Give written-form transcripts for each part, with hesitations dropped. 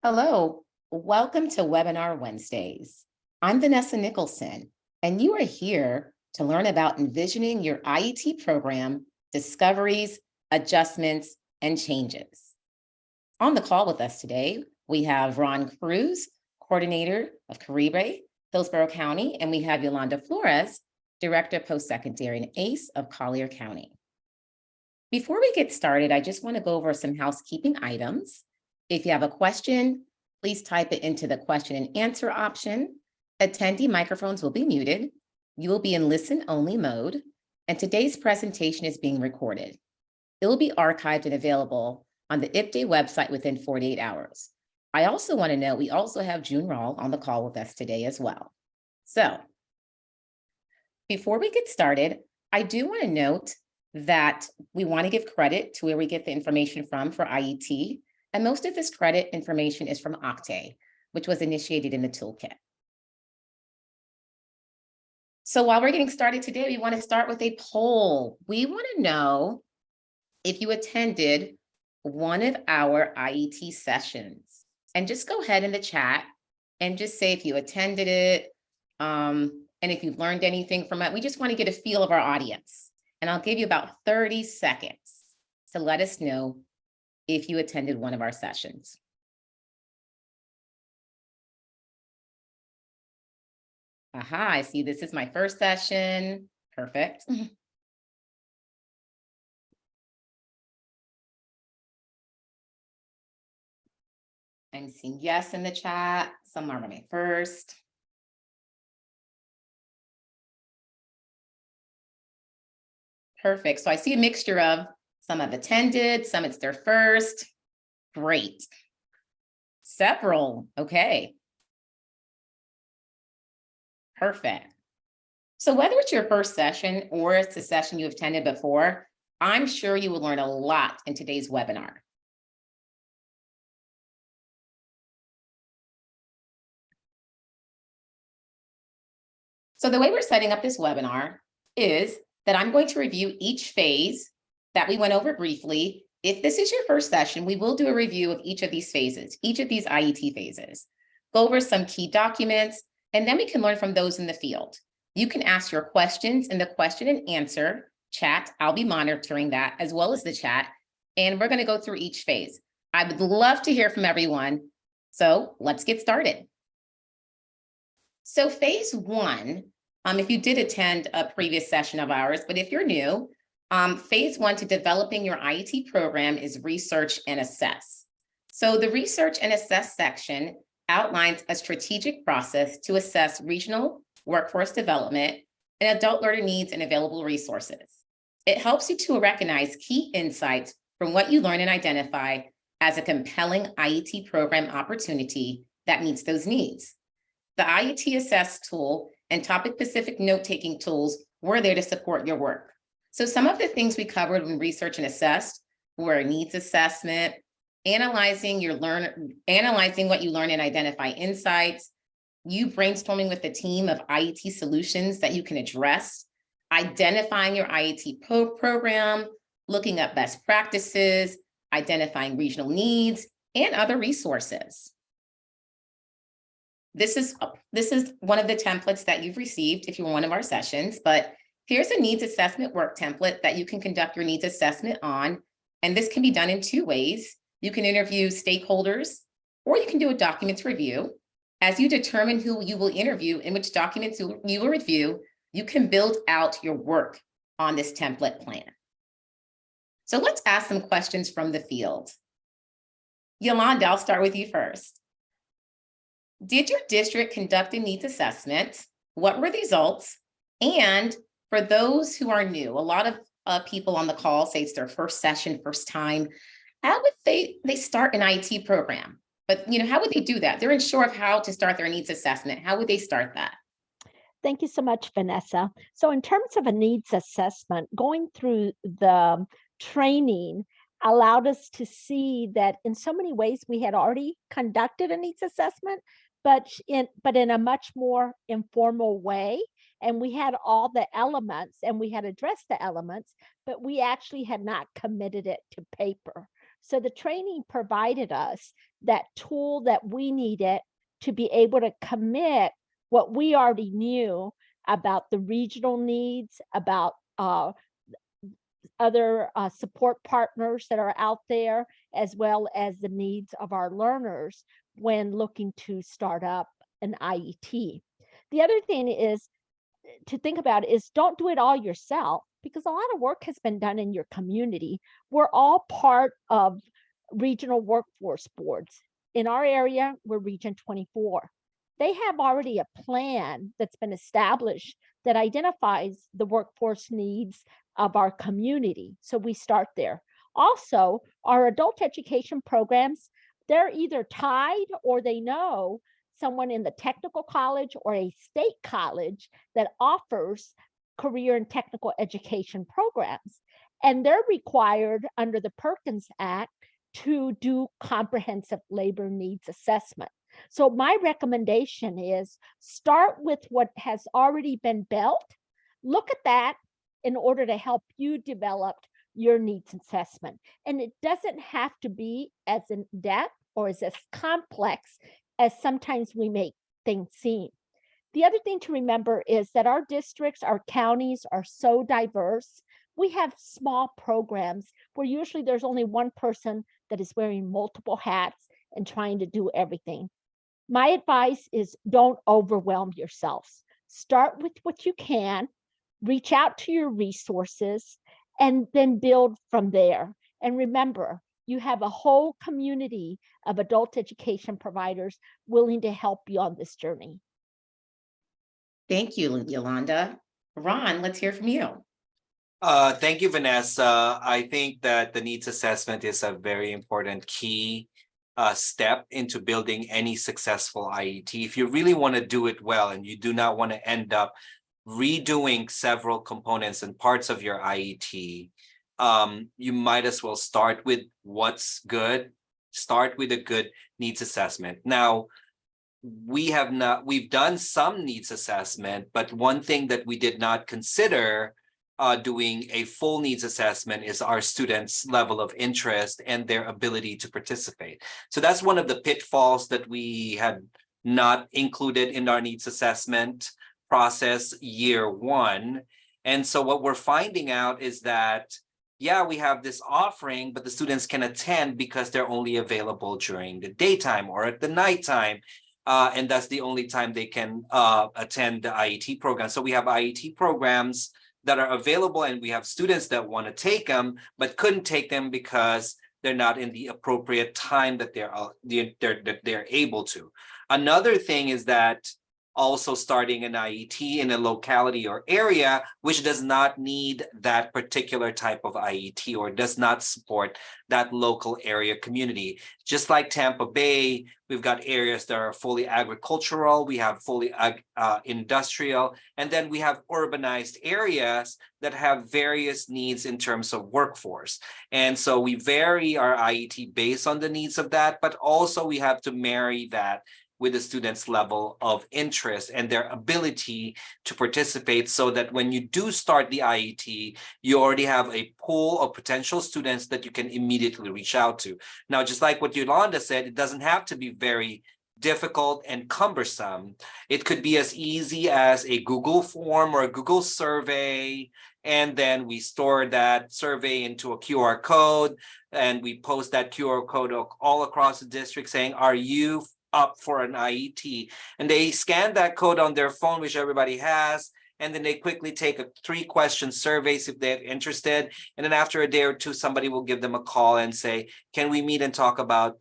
Hello, welcome to Webinar Wednesdays. I'm Vanessa Nicholson, and you are here to learn about envisioning your IET program, discoveries, adjustments, and changes. On the call with us today, we have Ron Cruz, coordinator of Caribe, Hillsborough County, and we have Yolanda Flores, director of post-secondary and ACE of Collier County. Before we get started, I just want to go over some housekeeping items. If you have a question, please type it into the question and answer option. Attendee microphones will be muted. You will be in listen-only mode, and today's presentation is being recorded. It will be archived and available on the IPDAY website within 48 hours. I also want to note we also have June Rawl on the call with us today as well. So, before we get started, I do want to note that we want to give credit to where we get the information from for IET. And most of this credit information is from Octave, which was initiated in the toolkit. So while we're getting started today, we want to start with a poll. We want to know if you attended one of our IET sessions. And just go ahead in the chat and just say if you attended it, and if you've learned anything from it. We just want to get a feel of our audience. And I'll give you about 30 seconds to let us know if you attended one of our sessions. Aha, I see this is my first session. Perfect. I'm seeing yes in the chat. Some are my first. Perfect. So I see a mixture of some have attended, some it's their first. Great. Several. Okay. Perfect. So whether it's your first session or it's a session you've attended before, I'm sure you will learn a lot in today's webinar. So the way we're setting up this webinar is that I'm going to review each phase that we went over briefly. If this is your first session, we will do a review of each of these phases, each of these IET phases, go over some key documents, and then we can learn from those in the field. You can ask your questions in the question and answer chat. I'll be monitoring that as well as the chat, and we're going to go through each phase. I would love to hear from everyone, so let's get started. So phase one, if you did attend a previous session of ours, but if you're new, phase one to developing your IET program is research and assess. So the research and assess section outlines a strategic process to assess regional workforce development and adult learner needs and available resources. It helps you to recognize key insights from what you learn and identify as a compelling IET program opportunity that meets those needs. The IET Assess tool and topic-specific note-taking tools were there to support your work. So some of the things we covered in research and assessed were needs assessment, analyzing what you learn and identify insights, you brainstorming with a team of IET solutions that you can address, identifying your IET program, looking at best practices, identifying regional needs, and other resources. This is one of the templates that you've received if you were one of our sessions, but here's a needs assessment work template that you can conduct your needs assessment on. And this can be done in two ways. You can interview stakeholders, or you can do a documents review. As you determine who you will interview and which documents you will review, you can build out your work on this template plan. So let's ask some questions from the field. Yolanda, I'll start with you first. Did your district conduct a needs assessment? What were the results? And for those who are new, a lot of people on the call say it's their first session, first time. How would they start an IET program? But how would they do that? They're unsure of how to start their needs assessment. How would they start that? Thank you so much, Vanessa. So in terms of a needs assessment, going through the training allowed us to see that in so many ways we had already conducted a needs assessment, but in a much more informal way. And we had all the elements and we had addressed the elements, but we actually had not committed it to paper. So the training provided us that tool that we needed to be able to commit what we already knew about the regional needs, about other support partners that are out there, as well as the needs of our learners when looking to start up an IET. The other thing is to think about is don't do it all yourself, because a lot of work has been done in your community. We're all part of regional workforce boards. In our area, we're Region 24. They have already a plan that's been established that identifies the workforce needs of our community. So we start there. Also, our adult education programs, they're either tied or they know someone in the technical college or a state college that offers career and technical education programs. And they're required under the Perkins Act to do comprehensive labor needs assessment. So my recommendation is start with what has already been built. Look at that in order to help you develop your needs assessment. And it doesn't have to be as in depth or as complex as sometimes we make things seem. The other thing to remember is that our districts, our counties are so diverse. We have small programs where usually there's only one person that is wearing multiple hats and trying to do everything. My advice is don't overwhelm yourselves. Start with what you can, reach out to your resources, and then build from there. And remember, you have a whole community of adult education providers willing to help you on this journey. Thank you, Yolanda. Ron, let's hear from you. Thank you, Vanessa. I think that the needs assessment is a very important key step into building any successful IET. If you really want to do it well and you do not want to end up redoing several components and parts of your IET, you might as well start with what's good. Start with a good needs assessment. Now, we've done some needs assessment, but one thing that we did not consider doing a full needs assessment is our students' level of interest and their ability to participate. So that's one of the pitfalls that we had not included in our needs assessment process year one. And so what we're finding out is that, yeah, we have this offering, but the students can attend because they're only available during the daytime or at the nighttime. And that's the only time they can attend the IET program. So we have IET programs that are available, and we have students that want to take them, but couldn't take them because they're not in the appropriate time that they're able to. Another thing is that also starting an IET in a locality or area which does not need that particular type of IET or does not support that local area community. Just like Tampa Bay, we've got areas that are fully agricultural, we have fully industrial, and then we have urbanized areas that have various needs in terms of workforce. And so we vary our IET based on the needs of that, but also we have to marry that with the students' level of interest and their ability to participate, so that when you do start the IET, you already have a pool of potential students that you can immediately reach out to. Now, just like what Yolanda said, it doesn't have to be very difficult and cumbersome. It could be as easy as a Google form or a Google survey, and then we store that survey into a QR code, and we post that QR code all across the district saying, are you up for an IET? And they scan that code on their phone, which everybody has, and then they quickly take a 3-question surveys if they're interested. And then after a day or two, somebody will give them a call and say, can we meet and talk about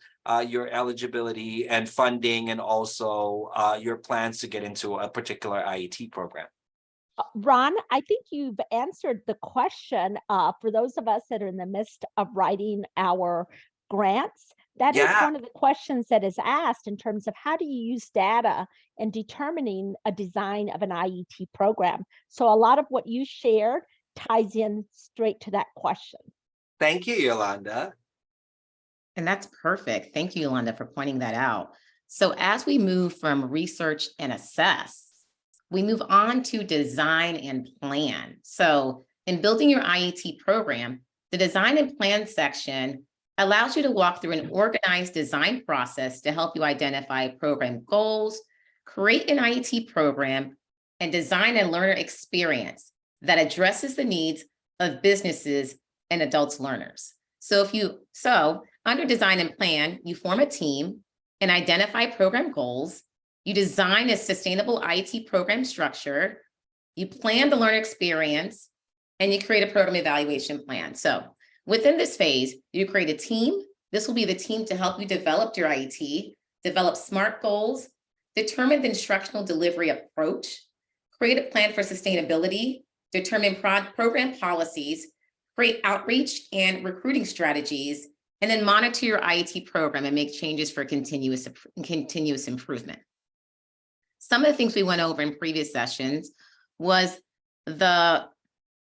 your eligibility and funding, and also your plans to get into a particular IET program? Ron, I think you've answered the question for those of us that are in the midst of writing our grants. That is one of the questions that is asked in terms of how do you use data in determining a design of an IET program. So a lot of what you shared ties in straight to that question. Thank you, Yolanda. And that's perfect. Thank you, Yolanda, for pointing that out. So as we move from research and assess, we move on to design and plan. So in building your IET program, the design and plan section allows you to walk through an organized design process to help you identify program goals, create an IET program, and design a learner experience that addresses the needs of businesses and adults learners. So under design and plan, you form a team and identify program goals. You design a sustainable IET program structure. You plan the learner experience, and you create a program evaluation plan. So within this phase, you create a team. This will be the team to help you develop your IET, develop SMART goals, determine the instructional delivery approach, create a plan for sustainability, determine program policies, create outreach and recruiting strategies, and then monitor your IET program and make changes for continuous improvement. Some of the things we went over in previous sessions was the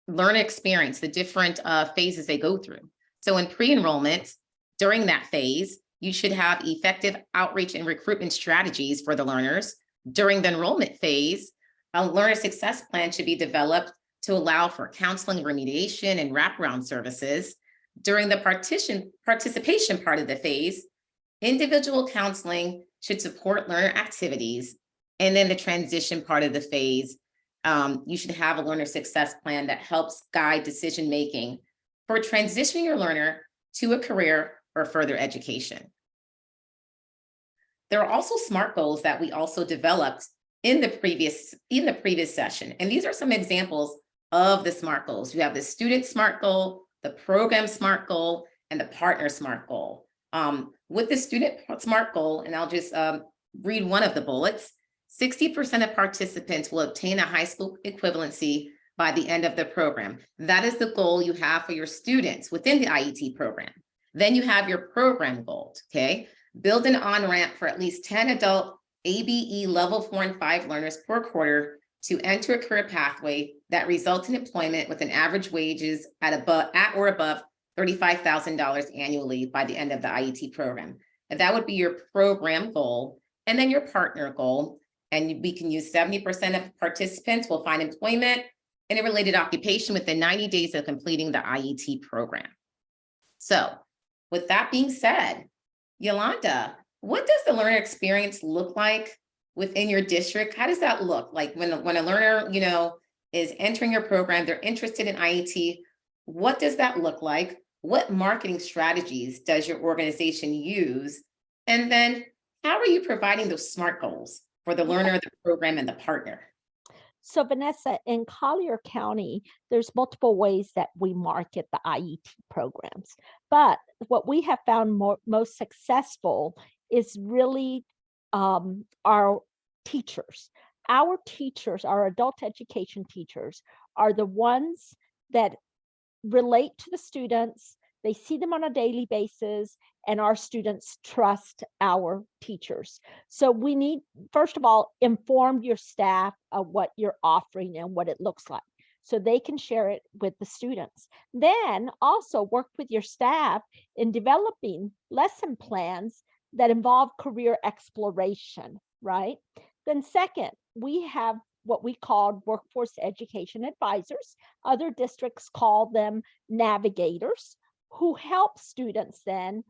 learner experience, the different phases they go through. So in pre-enrollment, during that phase, you should have effective outreach and recruitment strategies for the learners. During the enrollment phase, a learner success plan should be developed to allow for counseling, remediation, and wraparound services. During the participation part of the phase, individual counseling should support learner activities. And then the transition part of the phase, you should have a learner success plan that helps guide decision-making for transitioning your learner to a career or further education. There are also SMART goals that we also developed in the previous session. And these are some examples of the SMART goals. You have the student SMART goal, the program SMART goal, and the partner SMART goal. With the student SMART goal, and I'll just read one of the bullets, 60% of participants will obtain a high school equivalency by the end of the program. That is the goal you have for your students within the IET program. Then you have your program goals, okay? Build an on-ramp for at least 10 adult ABE level 4 and 5 learners per quarter to enter a career pathway that results in employment with an average wages at or above $35,000 annually by the end of the IET program. And that would be your program goal. And then your partner goal. And we can use 70% of participants will find employment in a related occupation within 90 days of completing the IET program. So with that being said, Yolanda, what does the learner experience look like within your district? How does that look like when a learner, is entering your program, they're interested in IET? What does that look like? What marketing strategies does your organization use? And then how are you providing those SMART goals for the learner, the program, and the partner? So Vanessa, in Collier County, there's multiple ways that we market the IET programs. But what we have found most successful is really our teachers. Our teachers, our adult education teachers, are the ones that relate to the students. They see them on a daily basis, and our students trust our teachers. So we need, first of all, inform your staff of what you're offering and what it looks like, so they can share it with the students. Then also work with your staff in developing lesson plans that involve career exploration, right? Then second, we have what we call workforce education advisors. Other districts call them navigators, who help students then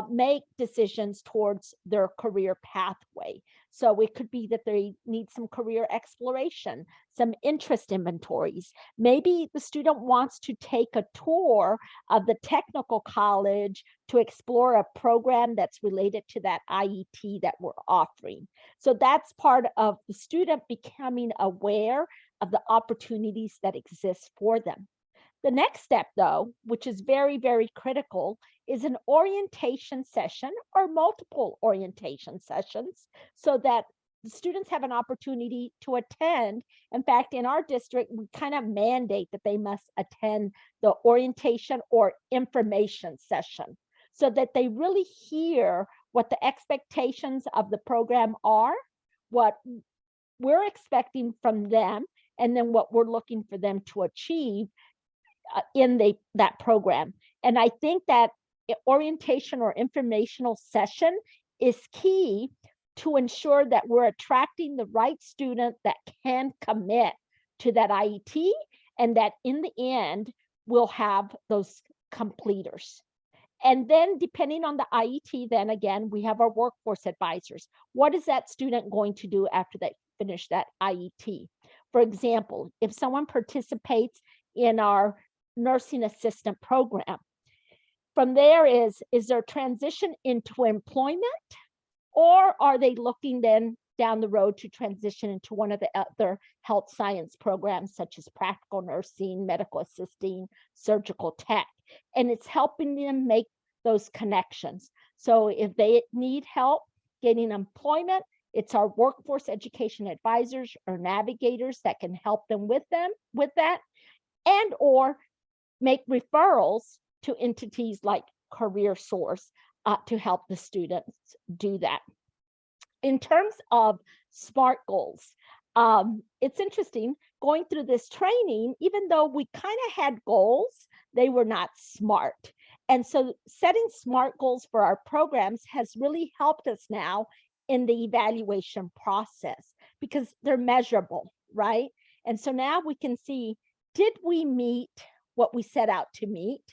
make decisions towards their career pathway. So it could be that they need some career exploration, some interest inventories. Maybe the student wants to take a tour of the technical college to explore a program that's related to that IET that we're offering. So that's part of the student becoming aware of the opportunities that exist for them. The next step, though, which is very, very critical, is an orientation session or multiple orientation sessions so that the students have an opportunity to attend. In fact, in our district, we kind of mandate that they must attend the orientation or information session so that they really hear what the expectations of the program are, what we're expecting from them, and then what we're looking for them to achieve in that program. And I think that orientation or informational session is key to ensure that we're attracting the right student that can commit to that IET, and that in the end, we'll have those completers. And then depending on the IET, then again, we have our workforce advisors. What is that student going to do after they finish that IET? For example, if someone participates in our nursing assistant program, from there is there transition into employment, or are they looking then down the road to transition into one of the other health science programs, such as practical nursing, medical assisting, surgical tech? And it's helping them make those connections. So if they need help getting employment, it's our workforce education advisors or navigators that can help them with that, and or make referrals to entities like Career Source to help the students do that. In terms of SMART goals, it's interesting going through this training, even though we kind of had goals, they were not SMART. And so setting SMART goals for our programs has really helped us now in the evaluation process because they're measurable, right? And so now we can see, did we meet what we set out to meet?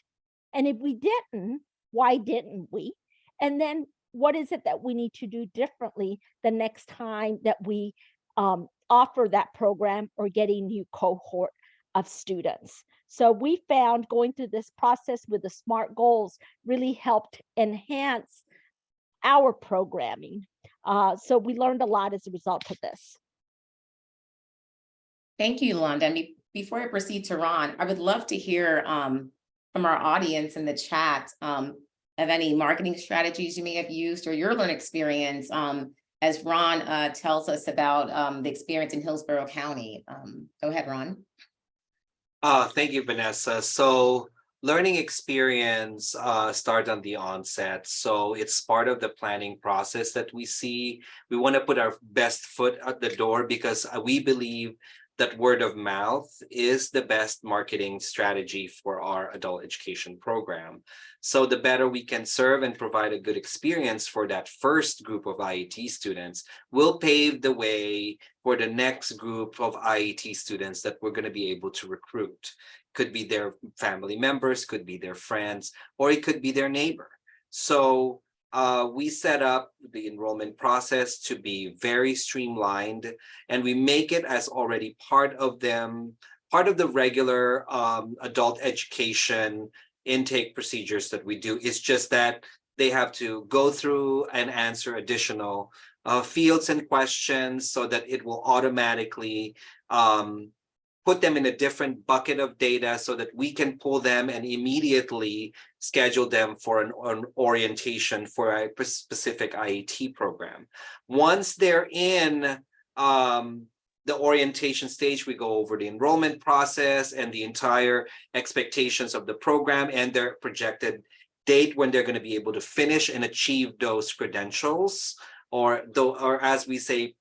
And if we didn't, why didn't we? And then what is it that we need to do differently the next time that we offer that program or get a new cohort of students? So we found going through this process with the SMART goals really helped enhance our programming. So we learned a lot as a result of this. Thank you, Londa. And before I proceed to Ron, I would love to hear from our audience in the chat of any marketing strategies you may have used or your learning experience as Ron tells us about the experience in Hillsborough County. Go ahead, Ron. Thank you, Vanessa. So learning experience starts on the onset. So it's part of the planning process that we see. We want to put our best foot at the door because we believe that word of mouth is the best marketing strategy for our adult education program. So the better we can serve and provide a good experience for that first group of IET students will pave the way for the next group of IET students that we're going to be able to recruit. Could be their family members, could be their friends, or it could be their neighbor. So we set up the enrollment process to be very streamlined, and we make it as already part of the regular adult education intake procedures that we do. It's just that they have to go through and answer additional fields and questions so that it will automatically put them in a different bucket of data so that we can pull them and immediately schedule them for an orientation for a specific IET program. Once they're in the orientation stage, we go over the enrollment process and the entire expectations of the program and their projected date when they're going to be able to finish and achieve those credentials, or as we say,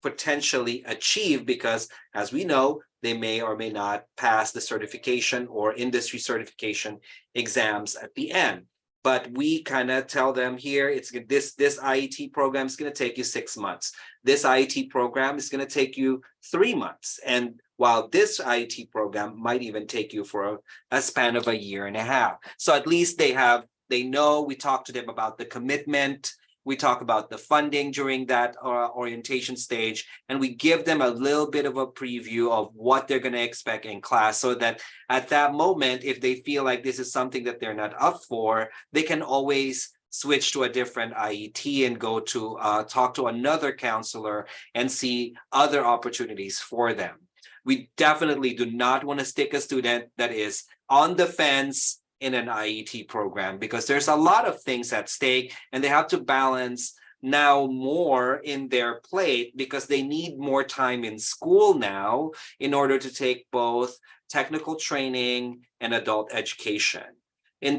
potentially achieve, because as we know, they may or may not pass the certification or industry certification exams at the end. But we kind of tell them here, it's this IET program is going to take you 6 months. This IET program is going to take you 3 months. And while this IET program might even take you for a span of 1.5 years. So at least they know, we talk to them about the commitment. We talk about the funding during that orientation stage, and we give them a little bit of a preview of what they're going to expect in class so that at that moment, if they feel like this is something that they're not up for, they can always switch to a different IET and go to talk to another counselor and see other opportunities for them. We definitely do not want to stick a student that is on the fence in an IET program, because there's a lot of things at stake and they have to balance now more in their plate because they need more time in school now in order to take both technical training and adult education.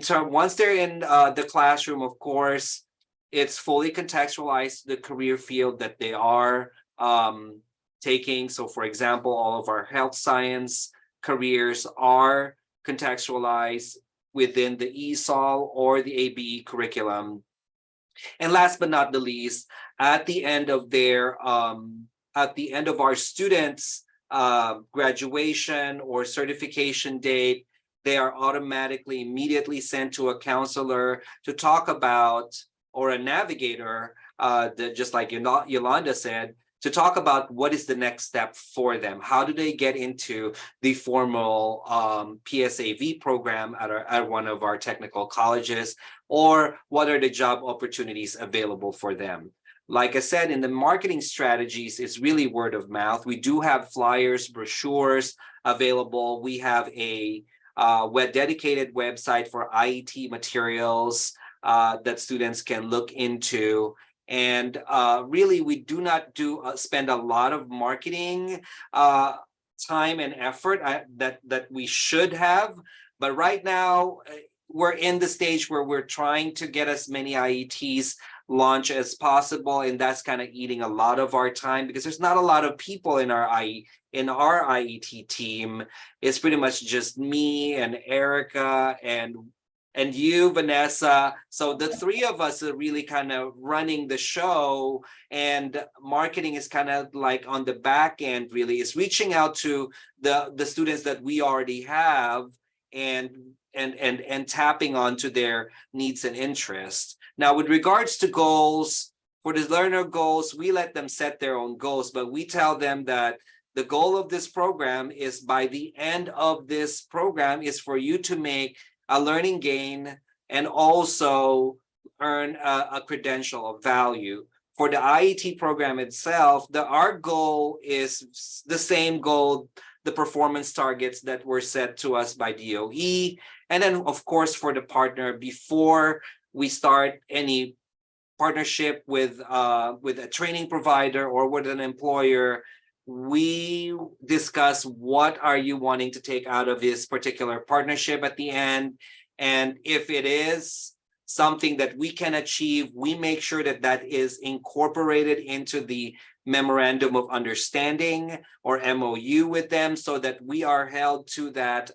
Once they're in the classroom, of course, it's fully contextualized the career field that they are taking. So for example, all of our health science careers are contextualized within the ESOL or the ABE curriculum. And last but not the least, at the end of our students' graduation or certification date, they are automatically immediately sent to a counselor to talk about, or a navigator, just like Yolanda said, to talk about what is the next step for them. How do they get into the formal PSAV program at one of our technical colleges, or what are the job opportunities available for them? Like I said, in the marketing strategies, it's really word of mouth. We do have flyers, brochures available. We have a dedicated website for IET materials that students can look into. And really, we do not spend a lot of marketing time and effort that we should have. But right now, we're in the stage where we're trying to get as many IETs launch as possible, and that's kind of eating a lot of our time because there's not a lot of people in our IET team. It's pretty much just me and Erica and you, Vanessa. So the three of us are really kind of running the show, and marketing is kind of like on the back end. Really, it's reaching out to the students that we already have and tapping onto their needs and interests. Now, with regards to goals, for the learner goals, we let them set their own goals, but we tell them that the goal of this program is, by the end of this program, is for you to make a learning gain and also earn a credential of value. For the IET program itself, our goal is the same goal, the performance targets that were set to us by DOE. And then, of course, for the partner, before we start any partnership with a training provider or with an employer, we discuss what are you wanting to take out of this particular partnership at the end. And if it is something that we can achieve, we make sure that that is incorporated into the memorandum of understanding or MOU with them, so that we are held to that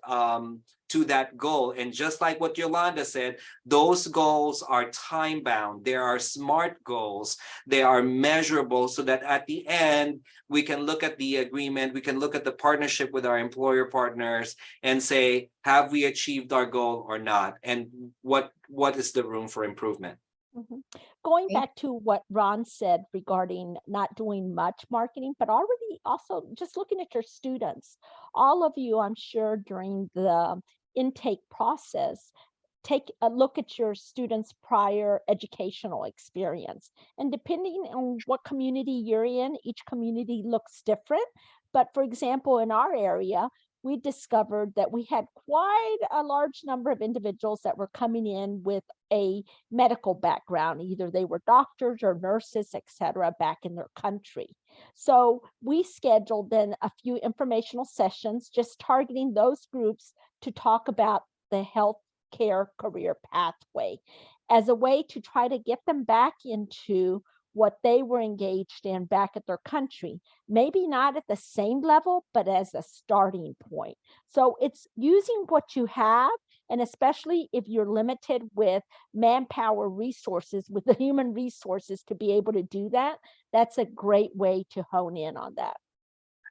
goal. And just like what Yolanda said, those goals are time bound. They are SMART goals. They are measurable, so that at the end, we can look at the agreement, we can look at the partnership with our employer partners and say, have we achieved our goal or not? And what is the room for improvement? Mhm. Going back to what Ron said regarding not doing much marketing, but already also just looking at your students, all of you, I'm sure, during the intake process, take a look at your students' prior educational experience. And depending on what community you're in, each community looks different. But for example, in our area, we discovered that we had quite a large number of individuals that were coming in with a medical background. Either they were doctors or nurses, et cetera, back in their country. So we scheduled then a few informational sessions just targeting those groups to talk about the healthcare career pathway as a way to try to get them back into what they were engaged in back at their country. Maybe not at the same level, but as a starting point. So it's using what you have, and especially if you're limited with manpower resources, with the human resources to be able to do that, that's a great way to hone in on that.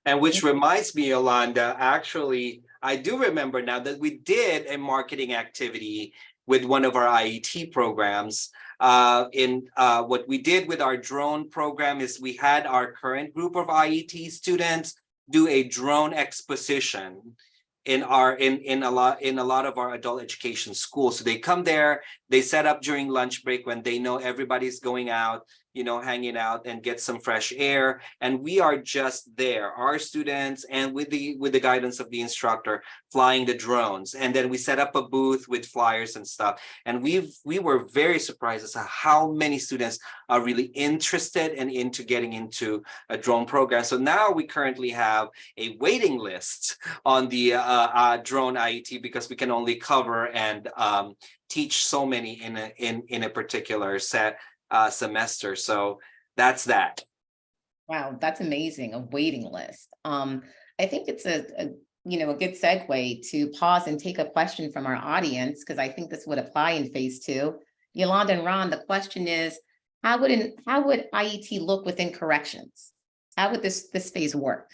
And which reminds me, Yolanda, actually, I do remember now that we did a marketing activity with one of our IET programs. What we did with our drone program is we had our current group of IET students do a drone exposition in a lot of our adult education schools. So they come there, they set up during lunch break when they know everybody's going out, hanging out and get some fresh air. And we are just there, our students, and with the guidance of the instructor, flying the drones. And then we set up a booth with flyers and stuff. And we were very surprised as to how many students are really interested and into getting into a drone program. So now we currently have a waiting list on the drone IET, because we can only cover and teach so many in a particular semester. So that's that. Wow, that's amazing. A waiting list. I think it's a good segue to pause and take a question from our audience, because I think this would apply in phase 2. Yolanda and Ron, the question is, how would IET look within corrections? How would this phase work?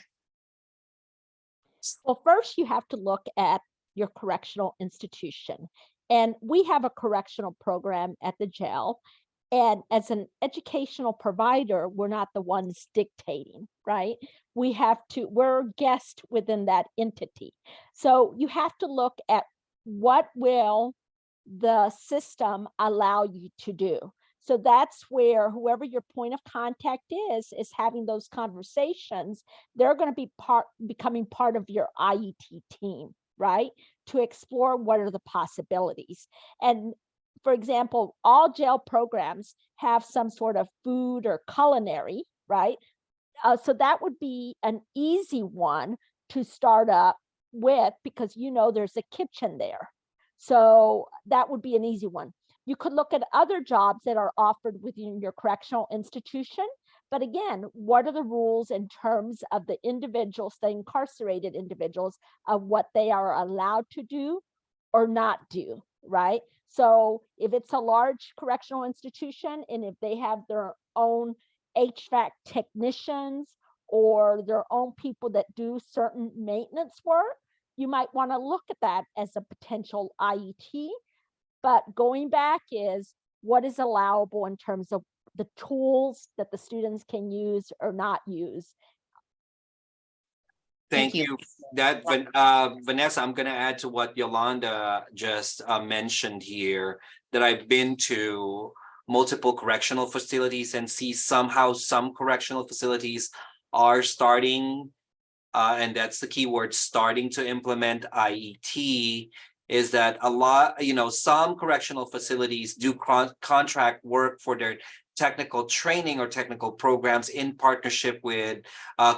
Well, first you have to look at your correctional institution. And we have a correctional program at the jail. And as an educational provider, we're not the ones dictating, right? We're guests within that entity. So you have to look at what will the system allow you to do. So that's where whoever your point of contact is having those conversations. They're going to be becoming part of your IET team, right? To explore what are the possibilities. And for example, all jail programs have some sort of food or culinary, right? So that would be an easy one to start up with because there's a kitchen there. So that would be an easy one. You could look at other jobs that are offered within your correctional institution. But again, what are the rules in terms of the individuals, the incarcerated individuals, of what they are allowed to do or not do, right? So if it's a large correctional institution and if they have their own HVAC technicians or their own people that do certain maintenance work, you might want to look at that as a potential IET. But going back is what is allowable in terms of the tools that the students can use or not use. Thank you. Vanessa, I'm going to add to what Yolanda just mentioned here, that I've been to multiple correctional facilities and see somehow some correctional facilities are starting, and that's the key word, starting to implement IET, is that a lot, some correctional facilities do contract work for their technical training or technical programs in partnership with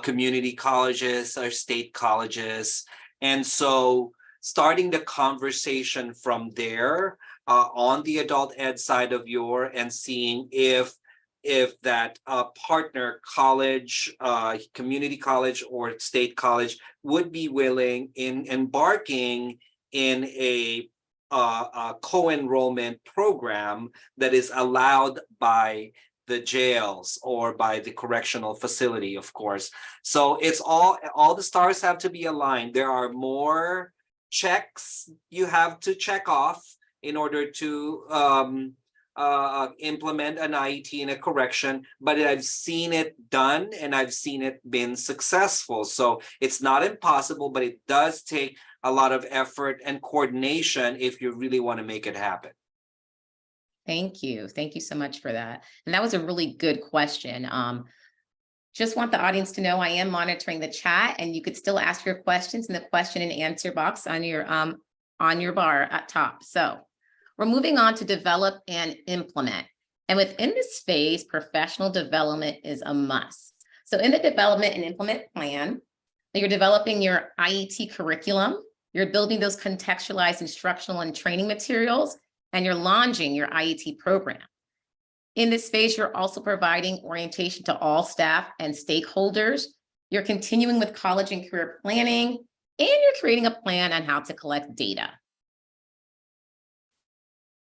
community colleges or state colleges. And so starting the conversation from there on the adult ed side of and seeing if that partner college, community college or state college would be willing in embarking in a co-enrollment program that is allowed by the jails or by the correctional facility, of course. So it's all the stars have to be aligned. There are more checks you have to check off in order to implement an IET in a correction, but I've seen it done and I've seen it been successful. So it's not impossible, but it does take a lot of effort and coordination if you really want to make it happen. Thank you. Thank you so much for that. And that was a really good question. Just want the audience to know I am monitoring the chat, and you could still ask your questions in the question and answer box on your bar at top. So we're moving on to develop and implement. And within this phase, professional development is a must. So in the development and implement plan, you're developing your IET curriculum, you're building those contextualized instructional and training materials, and you're launching your IET program. In this phase, you're also providing orientation to all staff and stakeholders. You're continuing with college and career planning, and you're creating a plan on how to collect data.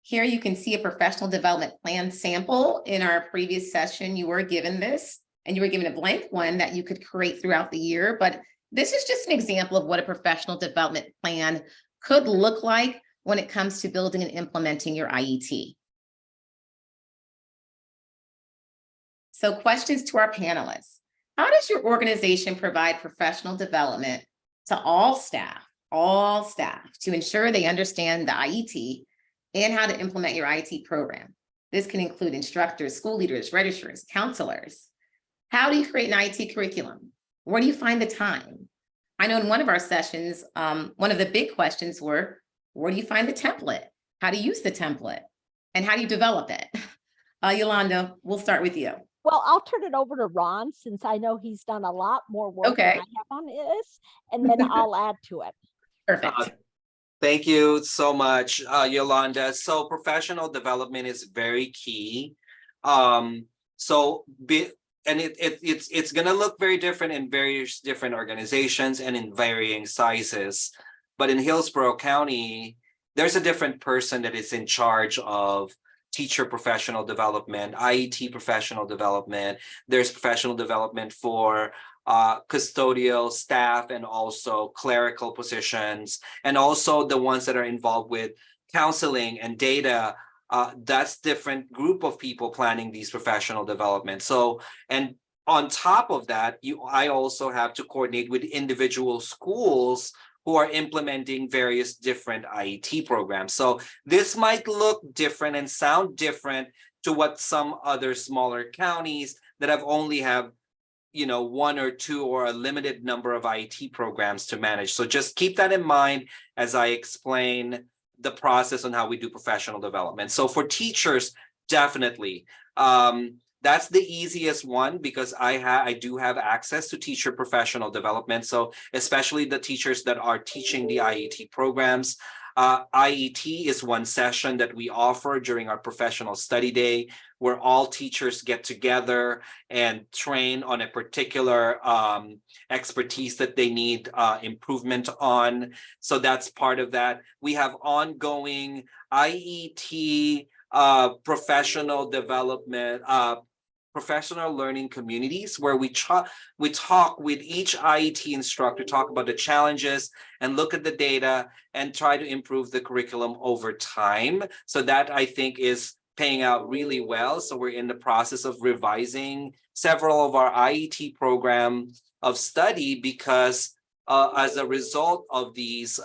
Here you can see a professional development plan sample. In our previous session, you were given this, and you were given a blank one that you could create throughout the year. But this is just an example of what a professional development plan could look like when it comes to building and implementing your IET. So questions to our panelists. How does your organization provide professional development to all staff to ensure they understand the IET and how to implement your IET program? This can include instructors, school leaders, registrars, counselors. How do you create an IET curriculum? Where do you find the time? I know in one of our sessions, one of the big questions were, where do you find the template? How to use the template? And how do you develop it? Yolanda, we'll start with you. Well, I'll turn it over to Ron since I know he's done a lot more work than I have on this, and then I'll add to it. Perfect. Thank you so much, Yolanda. So professional development is very key. It's going to look very different in various different organizations and in varying sizes. But in Hillsborough County, there's a different person that is in charge of teacher professional development, IET professional development. There's professional development for custodial staff and also clerical positions, and also the ones that are involved with counseling and data. That's different group of people planning these professional development. So, and on top of that, I also have to coordinate with individual schools who are implementing various different IET programs. So this might look different and sound different to what some other smaller counties that have only have one or two or a limited number of IET programs to manage. So just keep that in mind as I explain the process on how we do professional development. So for teachers, definitely, that's the easiest one because I do have access to teacher professional development. So especially the teachers that are teaching the IET programs. IET is one session that we offer during our professional study day, where all teachers get together and train on a particular expertise that they need improvement on. So that's part of that. We have ongoing IET professional development, professional learning communities where we talk with each IET instructor, talk about the challenges and look at the data and try to improve the curriculum over time. So that I think is paying out really well. So we're in the process of revising several of our IET program of study because as a result of these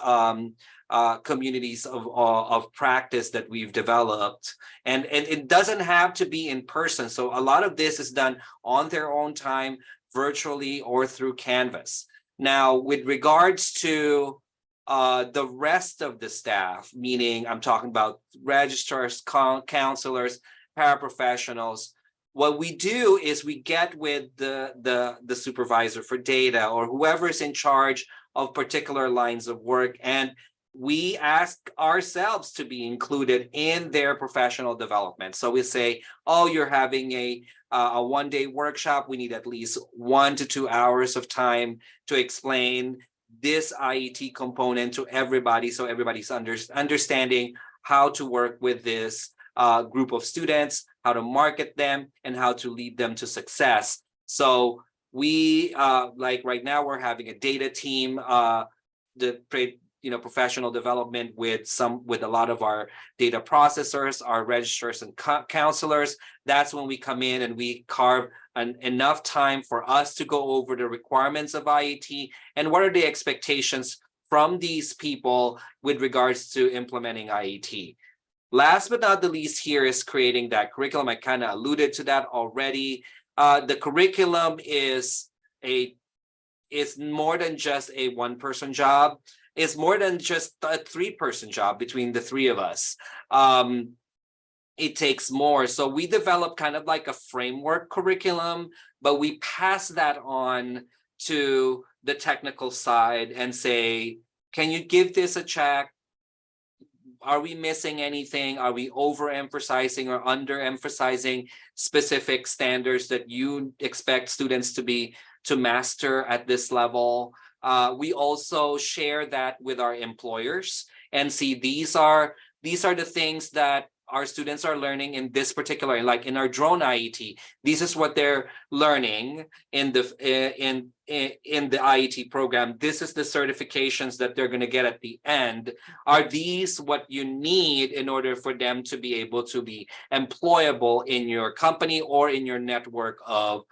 communities of practice that we've developed, and it doesn't have to be in person. So a lot of this is done on their own time, virtually or through Canvas. Now, with regards to the rest of the staff, meaning I'm talking about registrars, counselors, paraprofessionals, what we do is we get with the supervisor for data or whoever's in charge of particular lines of work, and we ask ourselves to be included in their professional development. So we say, oh, you're having a one-day workshop. We need at least 1 to 2 hours of time to explain this IET component to everybody, so everybody's understanding how to work with this group of students, how to market them, and how to lead them to success. So we like right now we're having a data team, professional development with a lot of our data processors, our registrars and counselors. That's when we come in and we carve enough time for us to go over the requirements of IET and what are the expectations from these people with regards to implementing IET. Last but not the least here is creating that curriculum. I kind of alluded to that already. The curriculum is more than just a one-person job. It's more than just a three-person job between the three of us. It takes more. So we develop kind of like a framework curriculum, but we pass that on to the technical side and say, can you give this a check? Are we missing anything? Are we overemphasizing or underemphasizing specific standards that you expect students to master at this level? We also share that with our employers and see these are the things that our students are learning in this particular, like in our drone IET. This is what they're learning in the IET program. This is the certifications that they're going to get at the end. Are these what you need in order for them to be able to be employable in your company or in your network of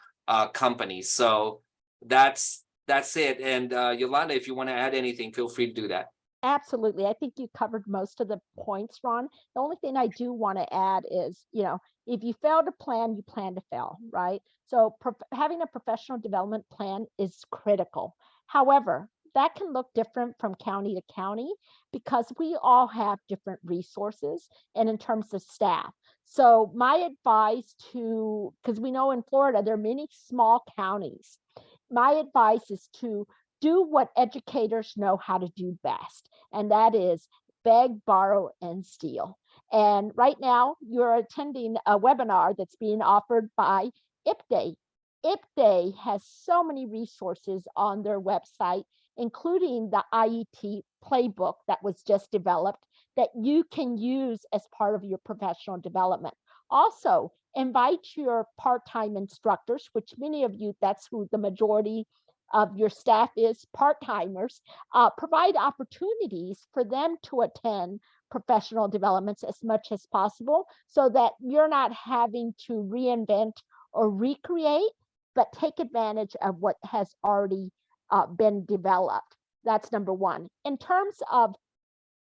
companies? So that's it. And Yolanda, if you want to add anything, feel free to do that. Absolutely. I think you covered most of the points, Ron. The only thing I do want to add is, if you fail to plan, you plan to fail, right? So having a professional development plan is critical. However, that can look different from county to county because we all have different resources and in terms of staff. So my advice because we know in Florida, there are many small counties. My advice is to do what educators know how to do best, and that is beg, borrow, and steal. And right now, you're attending a webinar that's being offered by IPDAY. IPDAY has so many resources on their website, including the IET playbook that was just developed that you can use as part of your professional development. Also, invite your part-time instructors, which many of you, that's who the majority of your staff is, part-timers. Provide opportunities for them to attend professional developments as much as possible so that you're not having to reinvent or recreate, but take advantage of what has already been developed. That's number one. In terms of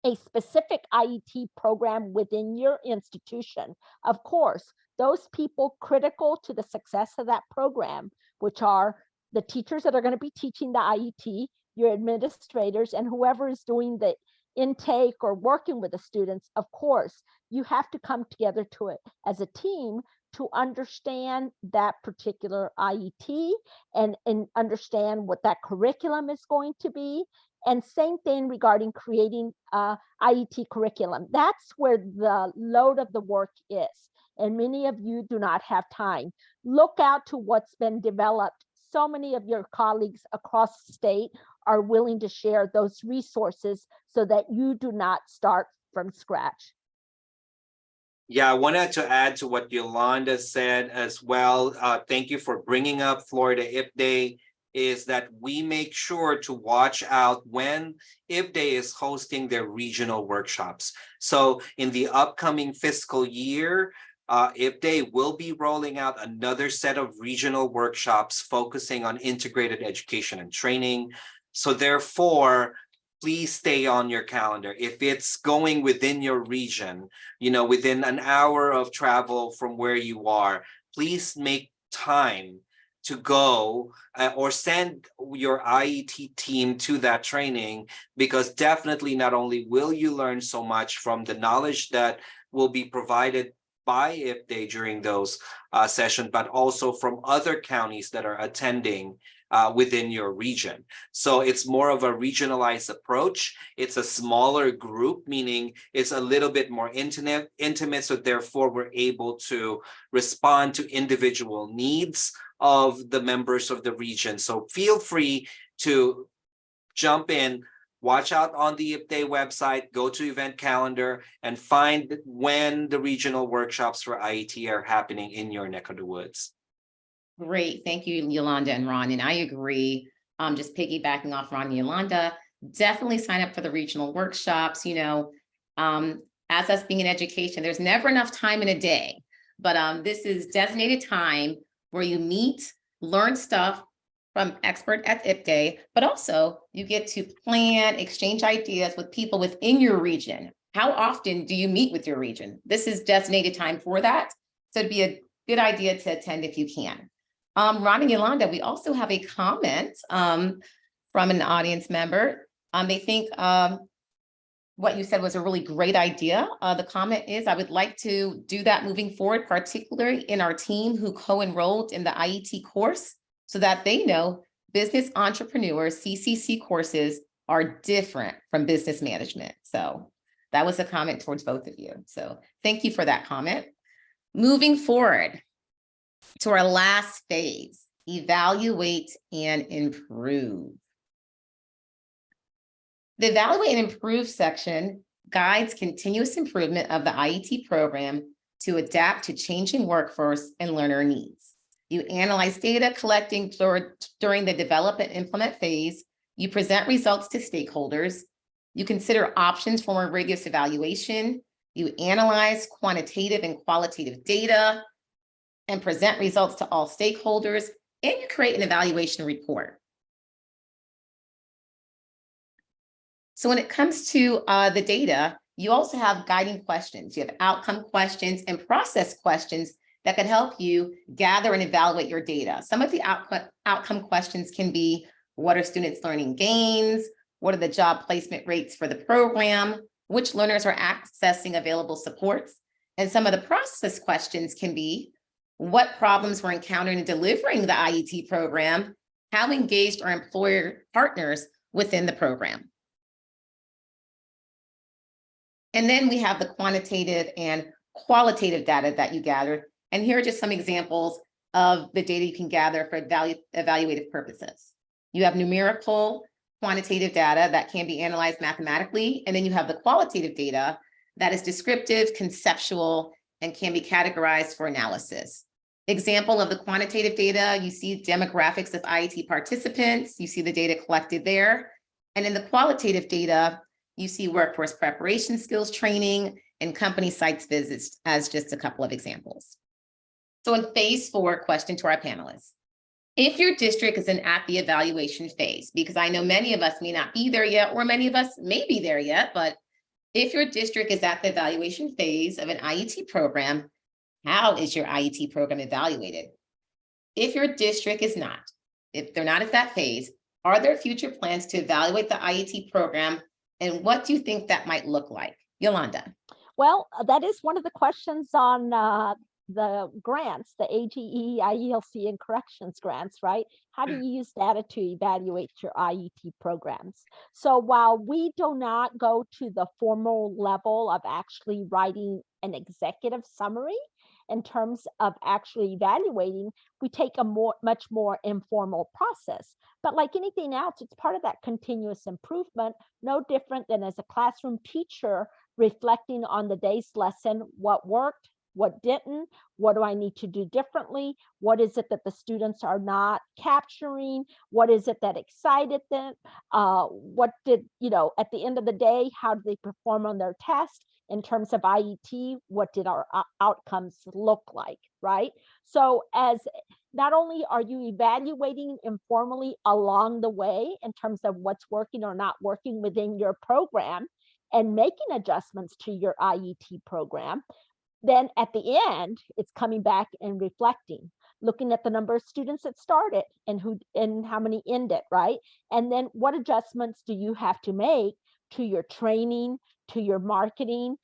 a specific IET program within your institution, of course, those people critical to the success of that program, which are the teachers that are going to be teaching the IET, your administrators, and whoever is doing the intake or working with the students, of course, you have to come together to it as a team to understand that particular IET and understand what that curriculum is going to be. And same thing regarding creating IET curriculum. That's where the load of the work is. And many of you do not have time. Look out to what's been developed. So many of your colleagues across the state are willing to share those resources so that you do not start from scratch. Yeah, I wanted to add to what Yolanda said as well. Thank you for bringing up Florida IPDAY. Is that we make sure to watch out when IPDAY is hosting their regional workshops. So in the upcoming fiscal year, IPDAY will be rolling out another set of regional workshops focusing on integrated education and training. So therefore, please stay on your calendar. If it's going within your region, within an hour of travel from where you are, please make time to go or send your IET team to that training, because definitely not only will you learn so much from the knowledge that will be provided by IPDAY during those sessions, but also from other counties that are attending within your region. So it's more of a regionalized approach. It's a smaller group, meaning it's a little bit more intimate. So therefore, we're able to respond to individual needs of the members of the region. So feel free to jump in, watch out on the IPDAY website, go to event calendar, and find when the regional workshops for IET are happening in your neck of the woods. Great. Thank you, Yolanda and Ron. And I agree. Just piggybacking off Ron and Yolanda, definitely sign up for the regional workshops. As us being in education, there's never enough time in a day, but this is designated time where you meet, learn stuff from expert at IPDAY, but also you get to plan, exchange ideas with people within your region. How often do you meet with your region? This is designated time for that. So it'd be a good idea to attend if you can. Ron and Yolanda, we also have a comment from an audience member. They think what you said was a really great idea. The comment is, I would like to do that moving forward, particularly in our team who co-enrolled in the IET course, so that they know business entrepreneurs CCC courses are different from business management. So that was a comment towards both of you. So thank you for that comment. Moving forward to our last phase, evaluate and improve. The Evaluate and Improve section guides continuous improvement of the IET program to adapt to changing workforce and learner needs. You analyze data collecting during the develop and implement phase. You present results to stakeholders. You consider options for more rigorous evaluation. You analyze quantitative and qualitative data and present results to all stakeholders. And you create an evaluation report. So when it comes to the data, you also have guiding questions. You have outcome questions and process questions that can help you gather and evaluate your data. Some of the outcome questions can be, what are students' learning gains? What are the job placement rates for the program? Which learners are accessing available supports? And some of the process questions can be, what problems were encountered in delivering the IET program? How engaged are employer partners within the program? And then we have the quantitative and qualitative data that you gathered. And here are just some examples of the data you can gather for evaluative purposes. You have numerical quantitative data that can be analyzed mathematically. And then you have the qualitative data that is descriptive, conceptual, and can be categorized for analysis. Example of the quantitative data, you see demographics of IET participants, you see the data collected there. And in the qualitative data, you see workforce preparation skills training and company sites visits as just a couple of examples. So in phase 4, question to our panelists. If your district is at the evaluation phase, because I know many of us may not be there yet, or many of us may be there yet, but if your district is at the evaluation phase of an IET program, how is your IET program evaluated? If your district is not, if they're not at that phase, are there future plans to evaluate the IET program? And what do you think that might look like? Yolanda. Well, that is one of the questions on the grants, the AGE, IELC, and corrections grants, right? How do you use data to evaluate your IET programs? So while we do not go to the formal level of actually writing an executive summary in terms of actually evaluating, we take a much more informal process. But like anything else, it's part of that continuous improvement, no different than as a classroom teacher reflecting on the day's lesson, what worked, what didn't, what do I need to do differently? What is it that the students are not capturing? What is it that excited them? What did, at the end of the day, how did they perform on their test? In terms of IET, what did our outcomes look like, right? So as not only are you evaluating informally along the way in terms of what's working or not working within your program and making adjustments to your IET program, then at the end, it's coming back and reflecting, looking at the number of students that started and how many ended, right? And then what adjustments do you have to make to your training, to your marketing?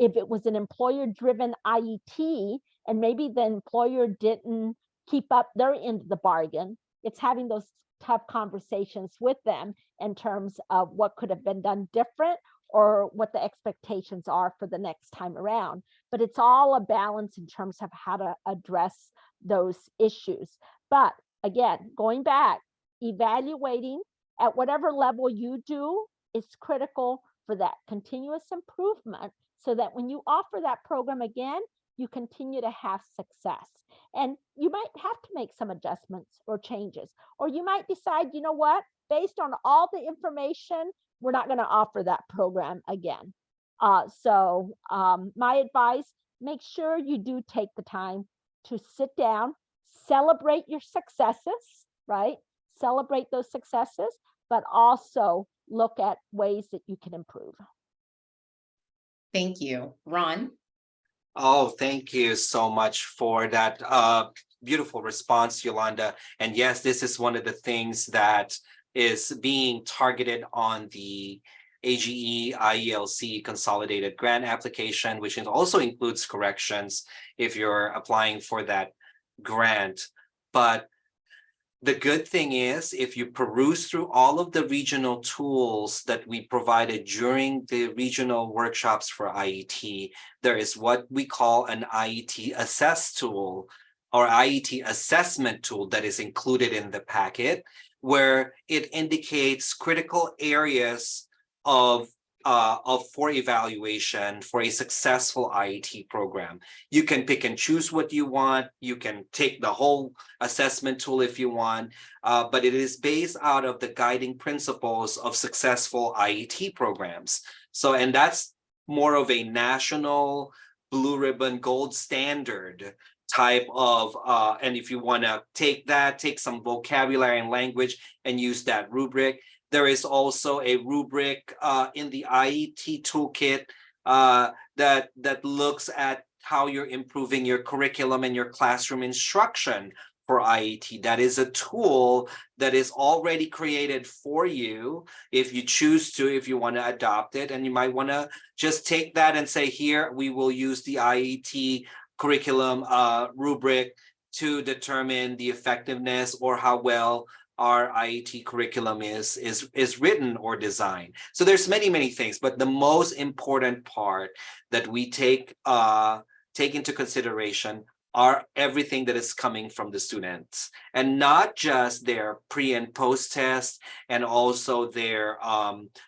If it was an employer-driven IET and maybe the employer didn't keep up their end of the bargain, it's having those tough conversations with them in terms of what could have been done different or what the expectations are for the next time around. But it's all a balance in terms of how to address those issues. But again, going back, evaluating at whatever level you do is critical for that continuous improvement so that when you offer that program again, you continue to have success. And you might have to make some adjustments or changes, or you might decide, you know what, based on all the information, we're not going to offer that program again. So my advice, make sure you do take the time to sit down, celebrate your successes, right? Celebrate those successes, but also look at ways that you can improve. Thank you. Ron? Oh, thank you so much for that beautiful response, Yolanda. And yes, this is one of the things that is being targeted on the AGE IELC consolidated grant application, which also includes corrections if you're applying for that grant. But the good thing is, if you peruse through all of the regional tools that we provided during the regional workshops for IET, there is what we call an IET assess tool or IET assessment tool that is included in the packet, where it indicates critical areas of for evaluation for a successful IET program. You can pick and choose what you want. You can take the whole assessment tool if you want, but it is based out of the guiding principles of successful IET programs. So, and that's more of a national blue ribbon gold standard type of, and if you want to take that, take some vocabulary and language and use that rubric. There is also a rubric in the IET toolkit that looks at how you're improving your curriculum and your classroom instruction for IET. That is a tool that is already created for you if you choose to, if you want to adopt it. And you might want to just take that and say, here, we will use the IET curriculum rubric to determine the effectiveness or how well our IET curriculum is written or designed. So there's many things, but the most important part that we take into consideration are everything that is coming from the students, and not just their pre and post test and also their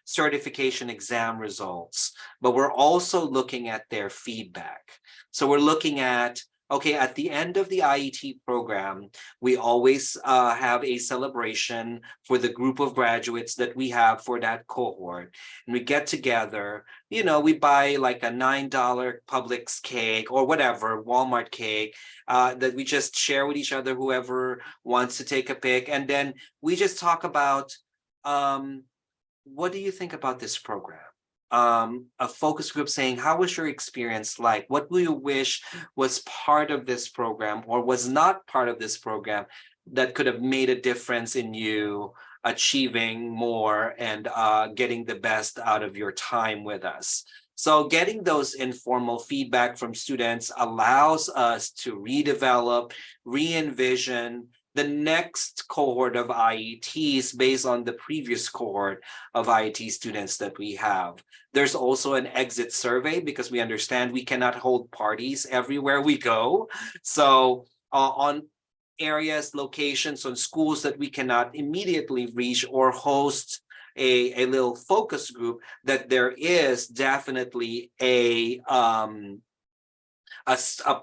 certification exam results, but we're also looking at their feedback. So we're looking at, okay, at the end of the IET program, we always have a celebration for the group of graduates that we have for that cohort. And we get together, you know, we buy like a $9 Publix cake or whatever, Walmart cake, that we just share with each other, whoever wants to take a pic. And then we just talk about, what do you think about this program? A focus group saying, how was your experience like? What do you wish was part of this program or was not part of this program that could have made a difference in you achieving more and getting the best out of your time with us? So getting those informal feedback from students allows us to redevelop, re-envision the next cohort of IETs based on the previous cohort of IET students that we have. There's also an exit survey because we understand we cannot hold parties everywhere we go. So on areas, locations, on schools that we cannot immediately reach or host a little focus group, that there is definitely a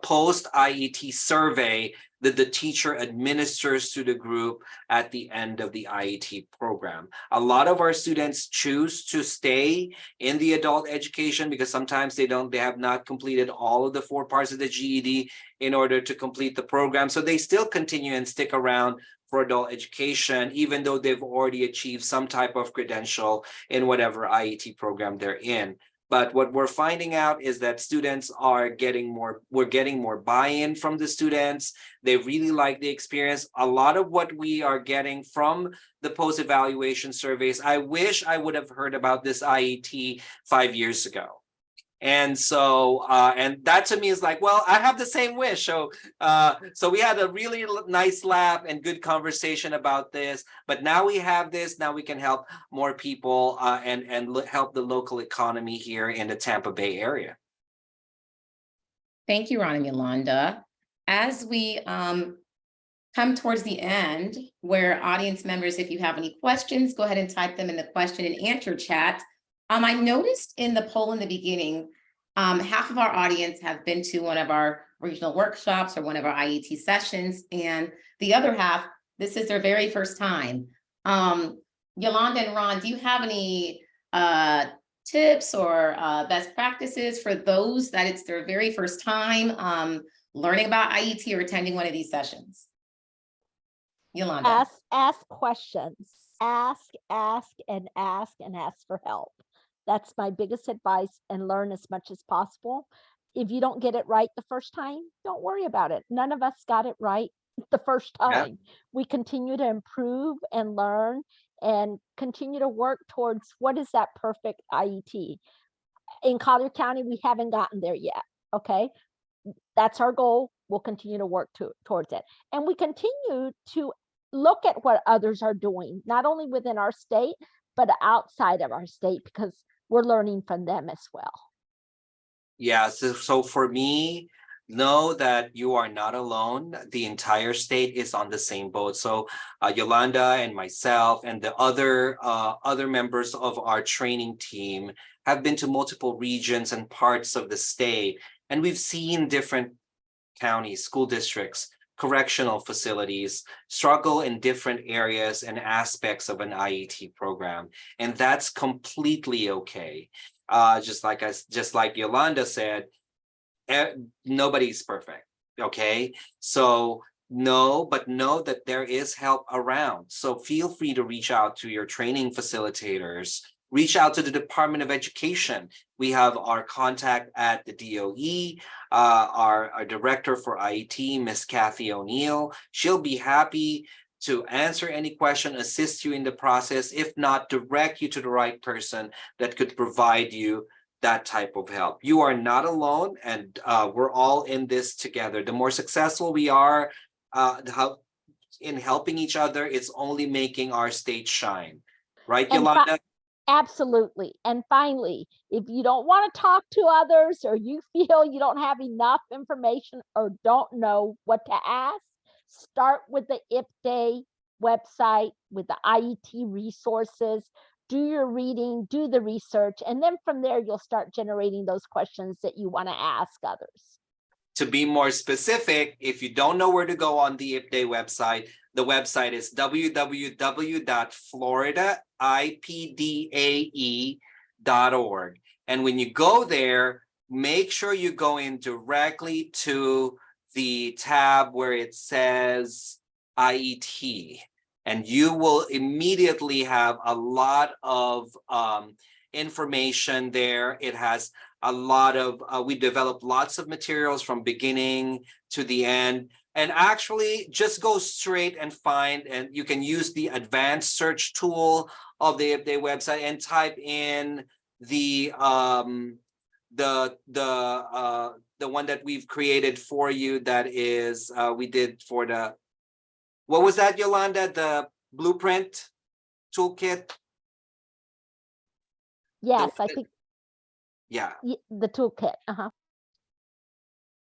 post IET survey that the teacher administers to the group at the end of the IET program. A lot of our students choose to stay in the adult education because sometimes they have not completed all of the 4 parts of the GED in order to complete the program. So they still continue and stick around for adult education, even though they've already achieved some type of credential in whatever IET program they're in. But what we're finding out is that students are getting more, we're getting more buy-in from the students. They really like the experience. A lot of what we are getting from the post-evaluation surveys, I wish I would have heard about this IET 5 years ago. And so, and that to me is like, well, I have the same wish. So, so we had a really nice laugh and good conversation about this, but now we have this, now we can help more people and help the local economy here in the Tampa Bay area. Thank you, Ron and Yolanda. As we come towards the end, where audience members, if you have any questions, go ahead and type them in the question and answer chat. I noticed in the poll in the beginning, half of our audience have been to one of our regional workshops or one of our IET sessions, and the other half, this is their very first time. Yolanda and Ron, do you have any tips or best practices for those that it's their very first time learning about IET or attending one of these sessions? Yolanda. Ask questions. Ask and ask for help. That's my biggest advice, and learn as much as possible. If you don't get it right the first time, don't worry about it. None of us got it right the first time. Yeah. We continue to improve and learn and continue to work towards what is that perfect IET. In Collier County, we haven't gotten there yet, okay? That's our goal. We'll continue to work towards it. And we continue to look at what others are doing, not only within our state, but outside of our state, because we're learning from them as well. Yeah, so for me, know that you are not alone. The entire state is on the same boat. So Yolanda and myself and the other members of our training team have been to multiple regions and parts of the state, and we've seen different counties, school districts, correctional facilities struggle in different areas and aspects of an IET program, and that's completely okay. Just like Yolanda said, nobody's perfect. Okay, so know that there is help around. So feel free to reach out to your training facilitators. Reach out to the Department of Education. We have our contact at the DOE, our director for IET, Miss Kathy O'Neill. She'll be happy to answer any question, assist you in the process, if not, direct you to the right person that could provide you that type of help. You are not alone, and we're all in this together. The more successful we are in helping each other, it's only making our state shine. Right, Yolanda? Absolutely. And finally, if you don't want to talk to others or you feel you don't have enough information or don't know what to ask, start with the IPDAY website with the IET resources. Do your reading, do the research, and then from there, you'll start generating those questions that you want to ask others. To be more specific, if you don't know where to go on the IPDAY website, the website is www.floridaipdae.org. And when you go there, make sure you go in directly to the tab where it says IET. And you will immediately have a lot of information there. It has a lot of, we developed lots of materials from beginning to the end. And actually just go straight and find, and you can use the advanced search tool of the IPDAY website and type in the one that we've created for you, that is, we did for the, what was that, Yolanda? The blueprint toolkit? Yes, I think Yeah. the toolkit.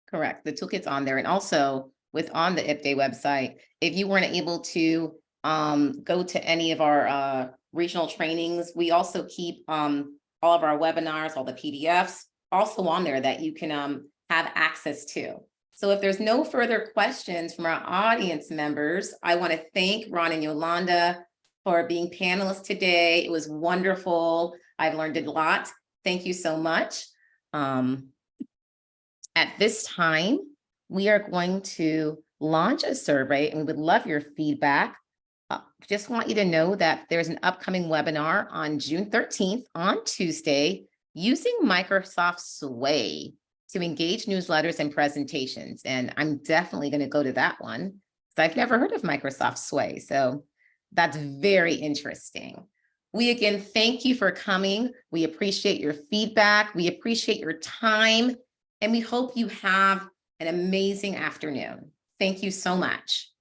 Correct. The toolkit's on there. And also on the IPDAY website, if you weren't able to go to any of our regional trainings, we also keep all of our webinars, all the PDFs also on there that you can have access to. So if there's no further questions from our audience members, I want to thank Ron and Yolanda for being panelists today. It was wonderful. I've learned a lot. Thank you so much. At this time, we are going to launch a survey and we would love your feedback. Just want you to know that there's an upcoming webinar on June 13th on Tuesday using Microsoft Sway to engage newsletters and presentations. And I'm definitely going to go to that one because I've never heard of Microsoft Sway. So that's very interesting. We again, thank you for coming. We appreciate your feedback. We appreciate your time. And we hope you have an amazing afternoon. Thank you so much.